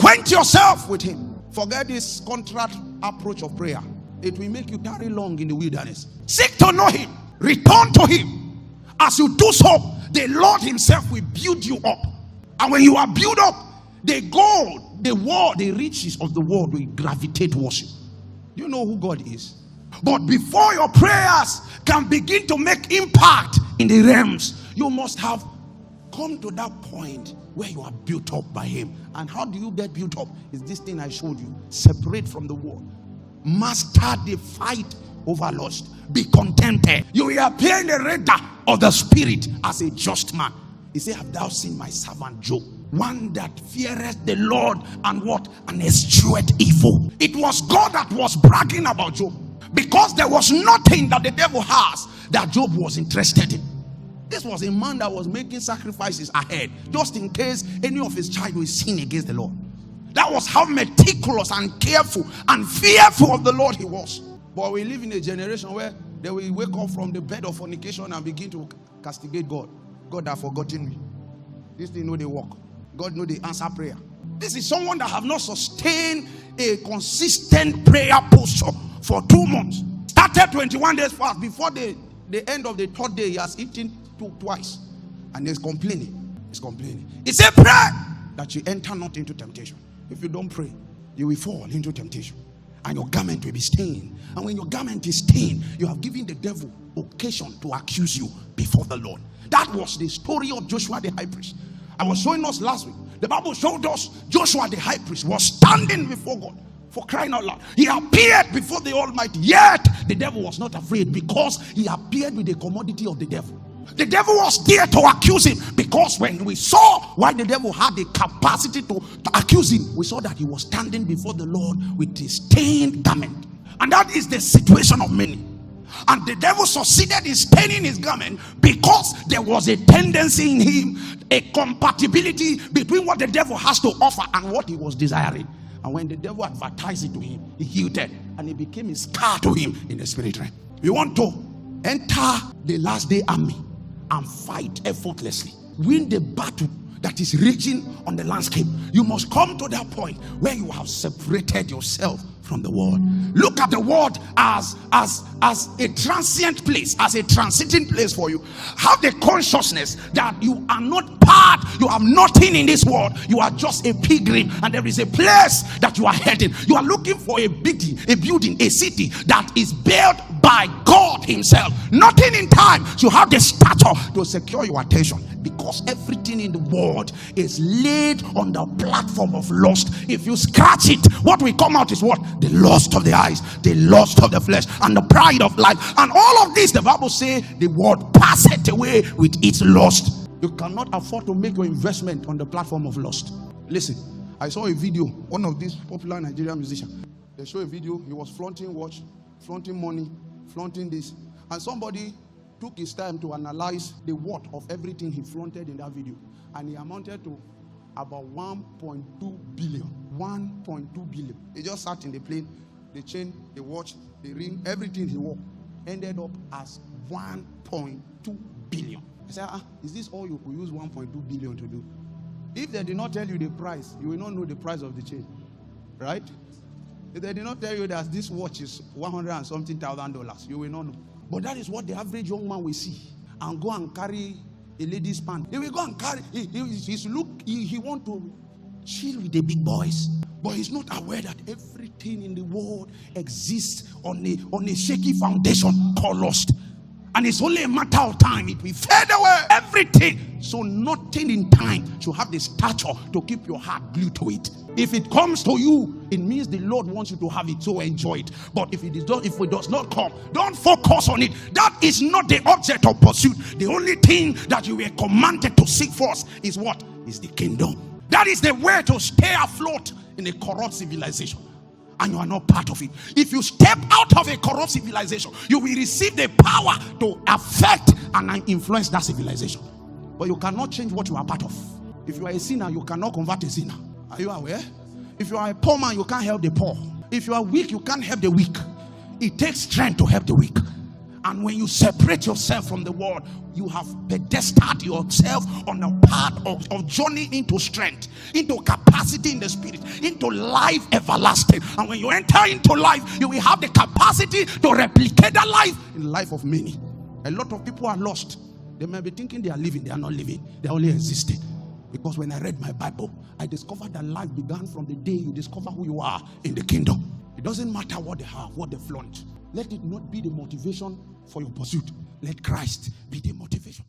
Acquaint yourself with him. Forget this contract approach of prayer. It will make you tarry long in the wilderness. Seek to know him. Return to him. As you do so, the Lord himself will build you up. And when you are built up, the gold, the world, the riches of the world will gravitate towards you. Do you know who God is? But before your prayers can begin to make impact in the realms, you must have come to that point where you are built up by him. And how do you get built up? Is this thing I showed you. Separate from the world. Master the fight over lust. Be contented. You will appear in the radar of the spirit as a just man. He said, have thou seen my servant Job? One that feareth the Lord and what? And escheweth evil. It was God that was bragging about Job. Because there was nothing that the devil has that Job was interested in. This was a man that was making sacrifices ahead, just in case any of his child will sin against the Lord. That was how meticulous and careful and fearful of the Lord he was. But we live in a generation where they will wake up from the bed of fornication and begin to castigate God. God has forgotten me. This thing know they work. God know they answer prayer. This is someone that have not sustained a consistent prayer posture for 2 months. Started 21 days fast. Before the end of the 3rd day, he has eaten twice. And he's complaining. He's complaining. He said, pray that you enter not into temptation. If you don't pray, you will fall into temptation. And your garment will be stained. And when your garment is stained, you have given the devil occasion to accuse you before the Lord. That was the story of Joshua the high priest. I was showing us last week. The Bible showed us Joshua the high priest was standing before God. For crying out loud. He appeared before the Almighty. Yet the devil was not afraid because he appeared with the commodity of the devil. The devil was there to accuse him, because when we saw why the devil had the capacity to accuse him, we saw that he was standing before the Lord with a stained garment. And that is the situation of many. And the devil succeeded in staining his garment because there was a tendency in him, a compatibility between what the devil has to offer and what he was desiring. And when the devil advertised it to him, he yielded, and it became a scar to him in the spirit realm. You want to enter the last day army and fight effortlessly, win the battle that is raging on the landscape. You must come to that point where you have separated yourself from the world. Look at the world as a transient place, as a transiting place for you. Have the consciousness that you are not part, you have nothing in this world. You are just a pilgrim, and there is a place that you are heading. You are looking for a building, a city that is built by God himself. Nothing in time should have the stature to secure your attention, because everything in the world is laid on the platform of lust. If you scratch it, what will come out is what? The lust of the eyes, the lust of the flesh, and the pride of life. And all of this, the Bible says, the world passeth away with its lust. You cannot afford to make your investment on the platform of lust. Listen, I saw a video, one of these popular Nigerian musicians. They show a video, he was flaunting watch, flaunting money, flaunting this. And somebody took his time to analyze the worth of everything he flaunted in that video. And he amounted to about 1.2 billion. 1.2 billion. He just sat in the plane, the chain, the watch, the ring, everything he wore ended up as 1.2 billion. I said, is this all you could use 1.2 billion to do? If they did not tell you the price, you will not know the price of the chain. Right? If they did not tell you that this watch is $100 and something thousand, you will not know. But that is what the average young man will see. And go and carry a lady's pant. He will go and carry, he want to chill with the big boys. But he's not aware that everything in the world exists on a shaky foundation called lust. And it's only a matter of time. It will fade away. Everything. So nothing in time should have the stature to keep your heart glued to it. If it comes to you, it means the Lord wants you to have it, so enjoy it. But if it does not come, don't focus on it. That is not the object of pursuit. The only thing that you were commanded to seek first is what? Is the kingdom. That is the way to stay afloat in a corrupt civilization. And you are not part of it. If you step out of a corrupt civilization, you will receive the power to affect and influence that civilization. But you cannot change what you are part of. If you are a sinner, you cannot convert a sinner. Are you aware? If you are a poor man, you can't help the poor. If you are weak, you can't help the weak. It takes strength to help the weak. And when you separate yourself from the world, you have pedestaled yourself on a path of journey into strength, into capacity in the spirit, into life everlasting. And when you enter into life, you will have the capacity to replicate that life in the life of many. A lot of people are lost. They may be thinking they are living. They are not living. They are only existing. Because when I read my Bible, I discovered that life began from the day you discover who you are in the kingdom. It doesn't matter what they have, what they flaunt. Let it not be the motivation for your pursuit. Let Christ be the motivation.